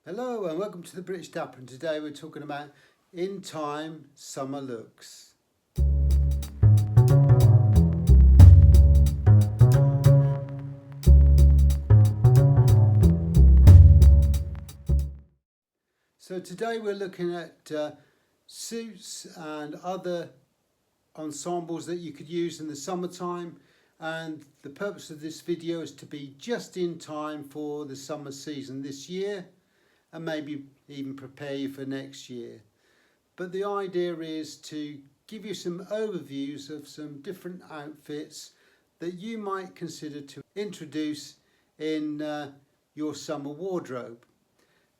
Hello and welcome to the British Dapper, and today we're talking about in time summer looks. So today we're looking at suits and other ensembles that you could use in the summertime, and the purpose of this video is to be just in time for the summer season this year and maybe even prepare you for next year. But the idea is to give you some overviews of some different outfits that you might consider to introduce in your summer wardrobe.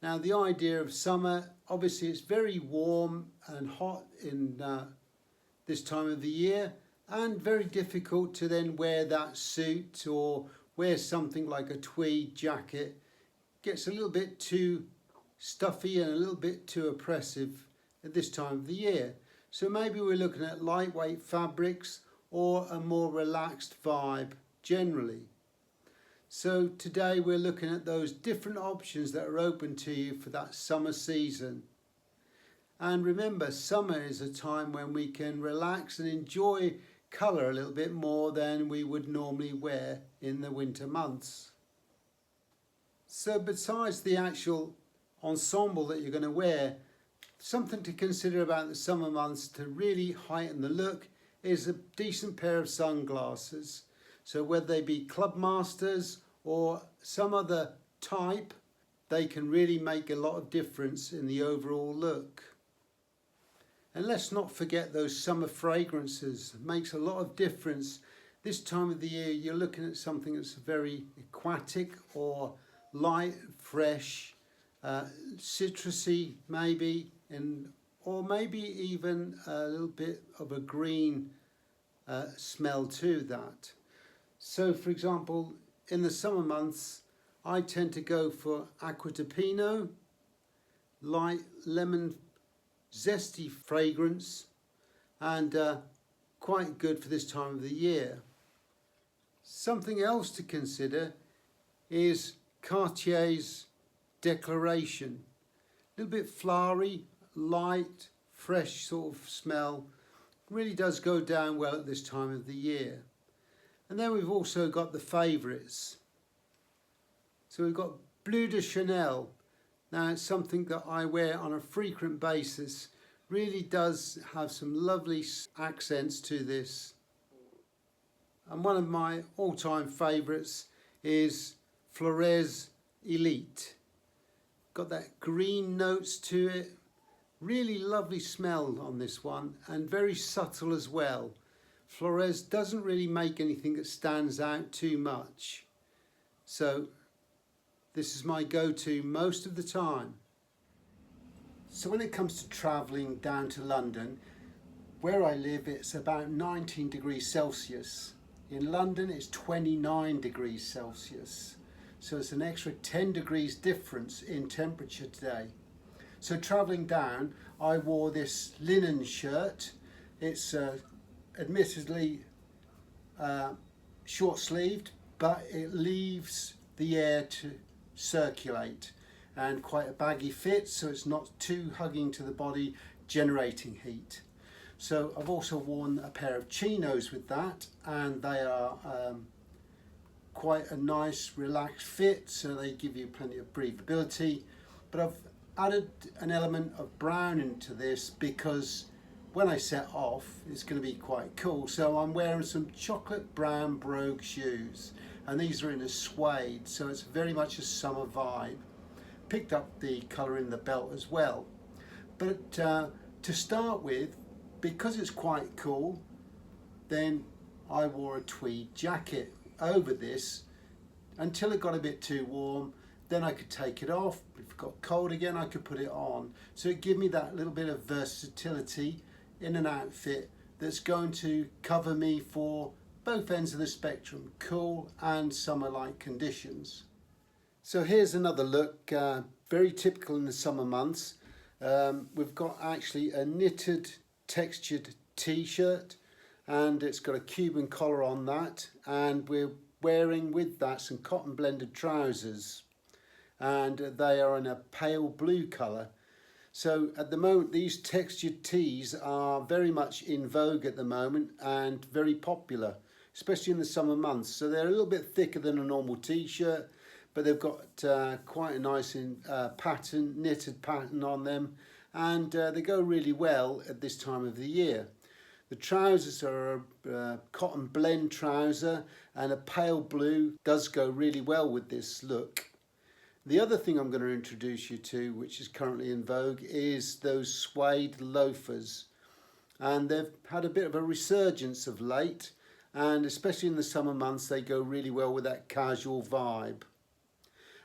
Now, the idea of summer, obviously it's very warm and hot in this time of the year, and very difficult to then wear that suit or wear something like a tweed jacket. Gets a little bit too stuffy and a little bit too oppressive at this time of the year. So maybe we're looking at lightweight fabrics or a more relaxed vibe generally. So today we're looking at those different options that are open to you for that summer season. And remember, summer is a time when we can relax and enjoy colour a little bit more than we would normally wear in the winter months. So besides the actual ensemble that you're going to wear, something to consider about the summer months to really heighten the look is a decent pair of sunglasses. So whether they be Clubmasters or some other type, they can really make a lot of difference in the overall look. And let's not forget those summer fragrances. It makes a lot of difference. This time of the year you're looking at something that's very aquatic or light, fresh, citrusy maybe, or maybe even a little bit of a green smell to that. So for example, in the summer months I tend to go for Acqua di Pino, light lemon zesty fragrance, and quite good for this time of the year. Something else to consider is Cartier's Declaration. A little bit flowery, light, fresh sort of smell. Really does go down well at this time of the year. And then we've also got the favourites. So we've got Bleu de Chanel. Now it's something that I wear on a frequent basis. Really does have some lovely accents to this. And one of my all-time favourites is Flores Elite. Got that green notes to it. Really lovely smell on this one, and very subtle as well. Flores doesn't really make anything that stands out too much. So this is my go-to most of the time. So when it comes to travelling down to London, where I live it's about 19 degrees Celsius. In London it's 29 degrees Celsius. So it's an extra 10 degrees difference in temperature today. So travelling down, I wore this linen shirt. It's admittedly short-sleeved, but it leaves the air to circulate, and quite a baggy fit, so it's not too hugging to the body, generating heat. So I've also worn a pair of chinos with that, and they are quite a nice relaxed fit, so they give you plenty of breathability. But I've added an element of brown into this because when I set off it's going to be quite cool. So I'm wearing some chocolate brown brogue shoes, and these are in a suede, so it's very much a summer vibe. Picked up the colour in the belt as well. But to start with, because it's quite cool, then I wore a tweed jacket over this until it got a bit too warm. Then I could take it off. If it got cold again I could put it on. So it gave me that little bit of versatility in an outfit that's going to cover me for both ends of the spectrum, cool and summer-like conditions. So here's another look, very typical in the summer months. We've got actually a knitted textured t-shirt, and it's got a Cuban collar on that, and we're wearing with that some cotton blended trousers. and they are in a pale blue colour. So at the moment these textured tees are very much in vogue at the moment and very popular, especially in the summer months. So they're a little bit thicker than a normal t-shirt, but they've got quite a nice pattern, knitted pattern on them, and they go really well at this time of the year. The trousers are a cotton blend trouser, and a pale blue does go really well with this look. The other thing I'm going to introduce you to, which is currently in vogue, is those suede loafers. And they've had a bit of a resurgence of late, and especially in the summer months they go really well with that casual vibe.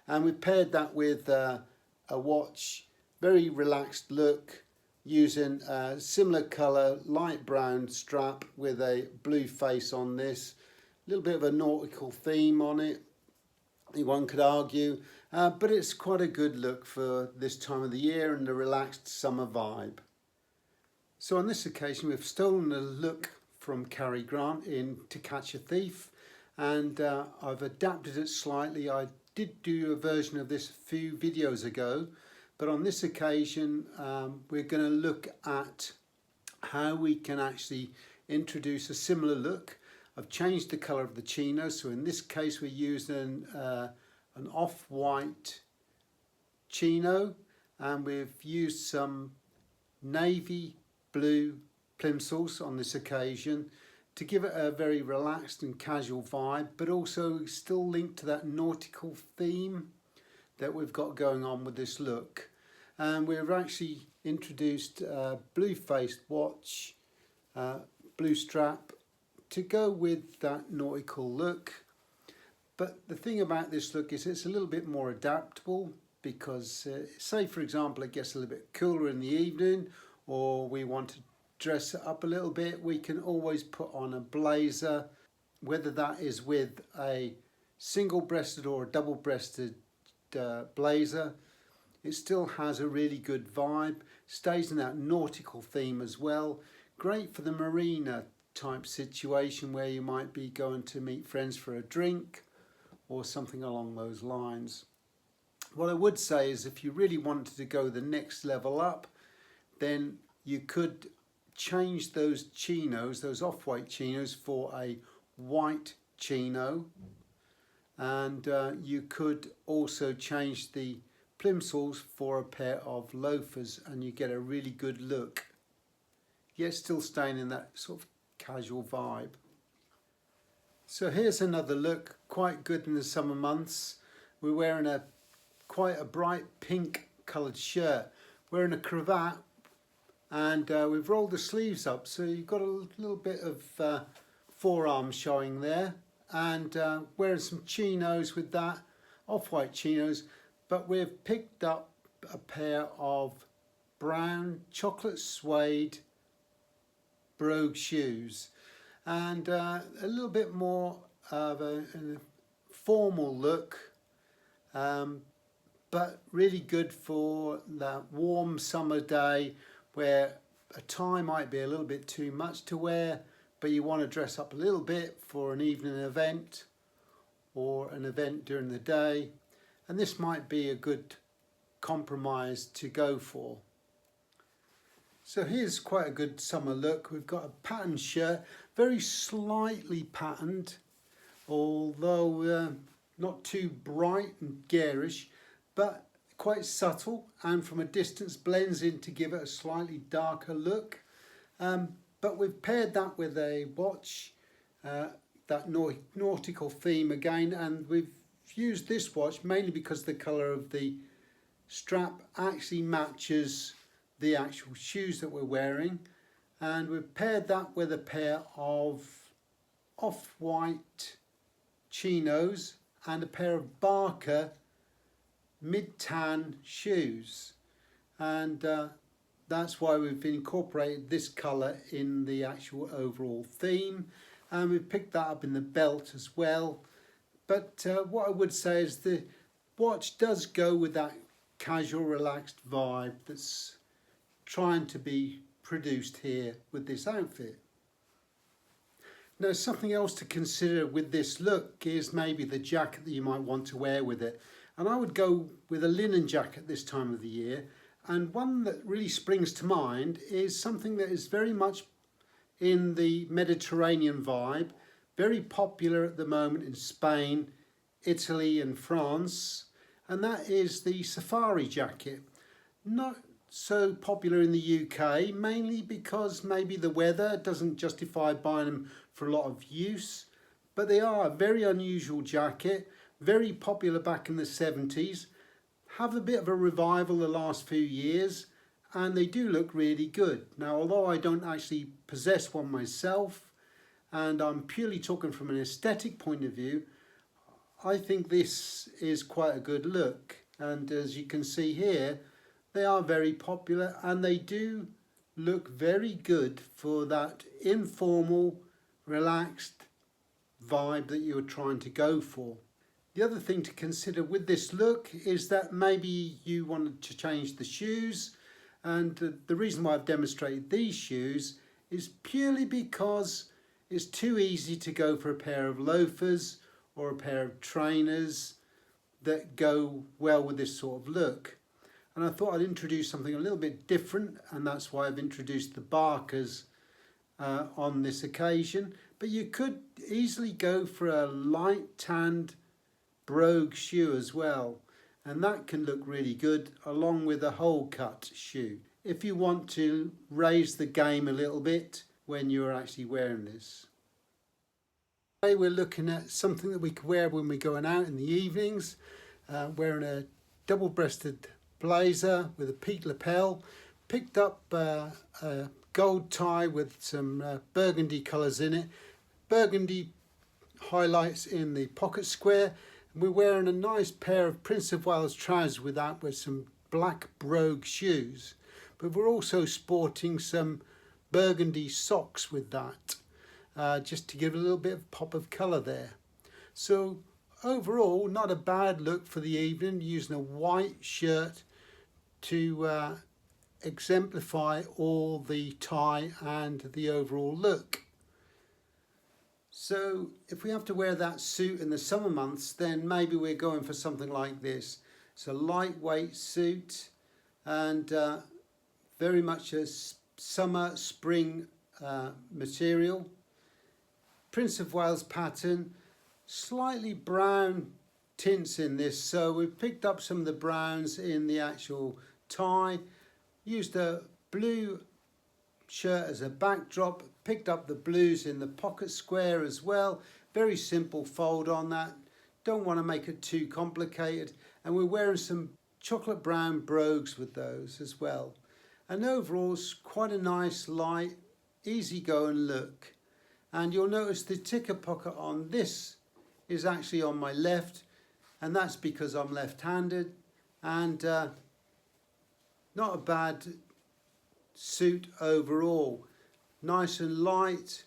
And we've paired that with a watch, very relaxed look, using a similar colour, light brown strap with a blue face on this. A little bit of a nautical theme on it, one could argue, but it's quite a good look for this time of the year and the relaxed summer vibe. So on this occasion we've stolen a look from Cary Grant in To Catch a Thief, and I've adapted it slightly. I did do a version of this a few videos ago, but on this occasion we're going to look at how we can actually introduce a similar look. I've changed the colour of the chino, so in this case we're using an off-white chino, and we've used some navy blue plimsolls on this occasion to give it a very relaxed and casual vibe, but also still linked to that nautical theme that we've got going on with this look. And we've actually introduced a blue-faced watch, blue strap, to go with that nautical look. But the thing about this look is it's a little bit more adaptable, because say for example it gets a little bit cooler in the evening, or we want to dress it up a little bit, we can always put on a blazer, whether that is with a single-breasted or a double-breasted blazer. It still has a really good vibe, stays in that nautical theme as well. Great for the marina type situation where you might be going to meet friends for a drink or something along those lines. What I would say is if you really wanted to go the next level up, then you could change those chinos, those off-white chinos, for a white chino, and you could also change the plimsolls for a pair of loafers, and you get a really good look, yet still staying in that sort of casual vibe. So here's another look, quite good in the summer months. We're wearing quite a bright pink coloured shirt, wearing a cravat, and we've rolled the sleeves up, so you've got a little bit of forearm showing there, and wearing some chinos with that, off-white chinos, but we've picked up a pair of brown chocolate suede brogue shoes, and a little bit more of a formal look, but really good for that warm summer day where a tie might be a little bit too much to wear, but you want to dress up a little bit for an evening event or an event during the day, and this might be a good compromise to go for. So here's quite a good summer look. We've got a patterned shirt, very slightly patterned, although not too bright and garish, but quite subtle, and from a distance blends in to give it a slightly darker look. But we've paired that with a watch, that nautical theme again, and we've used this watch mainly because the colour of the strap actually matches the actual shoes that we're wearing, and we've paired that with a pair of off-white chinos and a pair of Barker mid-tan shoes, and that's why we've incorporated this colour in the actual overall theme, and we've picked that up in the belt as well. But what I would say is the watch does go with that casual, relaxed vibe that's trying to be produced here with this outfit. Now, something else to consider with this look is maybe the jacket that you might want to wear with it. And I would go with a linen jacket this time of the year. And one that really springs to mind is something that is very much in the Mediterranean vibe, very popular at the moment in Spain, Italy and France, and that is the safari jacket. Not so popular in the UK, mainly because maybe the weather doesn't justify buying them for a lot of use, but they are a very unusual jacket, very popular back in the 70s, have a bit of a revival the last few years, and they do look really good. Now, although I don't actually possess one myself, and I'm purely talking from an aesthetic point of view, I think this is quite a good look. And as you can see here, they are very popular and they do look very good for that informal, relaxed vibe that you're trying to go for. The other thing to consider with this look is that maybe you wanted to change the shoes, and the reason why I've demonstrated these shoes is purely because it's too easy to go for a pair of loafers or a pair of trainers that go well with this sort of look. And I thought I'd introduce something a little bit different, and that's why I've introduced the Barkers on this occasion. But you could easily go for a light tanned brogue shoe as well, and that can look really good along with a hole cut shoe if you want to raise the game a little bit when you're actually wearing this. Today we're looking at something that we could wear when we're going out in the evenings, wearing a double-breasted blazer with a peak lapel, picked up a gold tie with some burgundy colours in it, burgundy highlights in the pocket square. We're wearing a nice pair of Prince of Wales trousers with that, with some black brogue shoes, but we're also sporting some burgundy socks with that, just to give a little bit of pop of colour there. So overall, not a bad look for the evening, using a white shirt to exemplify all the tie and the overall look. So if we have to wear that suit in the summer months, then maybe we're going for something like this. It's a lightweight suit and very much a summer spring material. Prince of Wales pattern, slightly brown tints in this, so we've picked up some of the browns in the actual tie, used a blue shirt as a backdrop, picked up the blues in the pocket square as well. Very simple fold on that, don't want to make it too complicated, and we're wearing some chocolate brown brogues with those as well. And overall it's quite a nice light easy going look. And you'll notice the ticker pocket on this is actually on my left, and that's because I'm left-handed, and not a bad suit overall. Nice and light,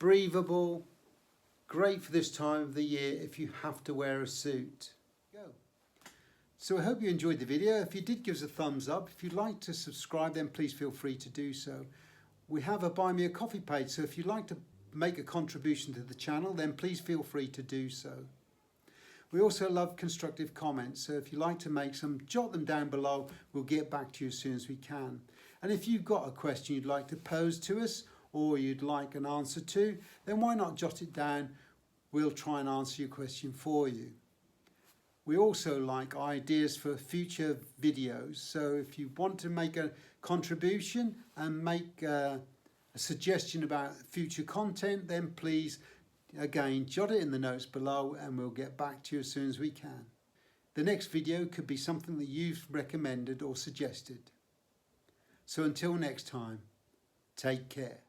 breathable, great for this time of the year if you have to wear a suit. So I hope you enjoyed the video. If you did, give us a thumbs up. If you'd like to subscribe, then please feel free to do so. We have a Buy Me a Coffee page, so if you'd like to make a contribution to the channel, then please feel free to do so. We also love constructive comments, so if you'd like to make some, jot them down below. We'll get back to you as soon as we can. And if you've got a question you'd like to pose to us, or you'd like an answer to, then why not jot it down? We'll try and answer your question for you. We also like ideas for future videos, so if you want to make a contribution and make a suggestion about future content, then please, again, jot it in the notes below and we'll get back to you as soon as we can. The next video could be something that you've recommended or suggested. So until next time, take care.